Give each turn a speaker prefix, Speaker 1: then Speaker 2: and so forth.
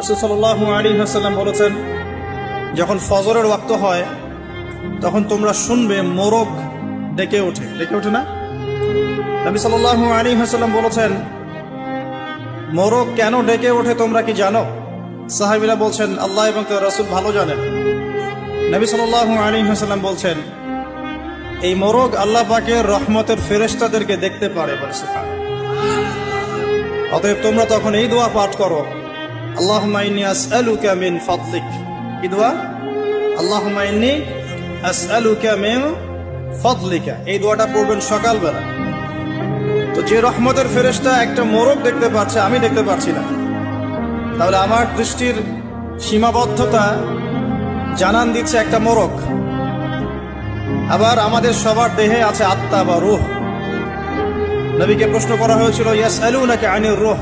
Speaker 1: রাসূল সাল্লাল্লাহু আলাইহি ওয়াসাল্লাম বলেছেন, যখন ফজরের ওয়াক্ত হয় তখন তোমরা শুনবে মোরগ ডেকে ওঠে না? নবী সাল্লাল্লাহু আলাইহি ওয়াসাল্লাম বলেছেন, মোরগ কেন ডেকে ওঠে তোমরা কি জানো? সাহাবীরা বলছেন, আল্লাহ এবং তার রাসূল ভালো জানেন। নবী সাল্লাল্লাহু আলাইহি ওয়াসাল্লাম বলছেন, এই মোরগ আল্লাহ পাকের রহমতের ফেরেশতাদেরকে দেখতে পারে। অতএব তোমরা তখন এই দোয়া পাঠ করো, আল্লাহুম্মা ইন্নী আসআলুকা মিন ফাদলিক। কি দোয়া? আল্লাহুম্মা ইন্নী আসআলুকা মিন ফাদলিকা। এই দোয়াটা পড়বেন সকালবেলা। তো যে রহমতের ফেরেশতা একটা মোরগ দেখতে পাচ্ছে, আমি দেখতে পাচ্ছি না, তাহলে আমার দৃষ্টির সীমাবদ্ধতা জানান দিচ্ছে একটা মোরগ। আবার আমাদের সবার দেহে আছে আত্মা বা রূহ। নবীকে প্রশ্ন করা হয়েছিল, ইয়াসআলুনাকা আনির রূহ।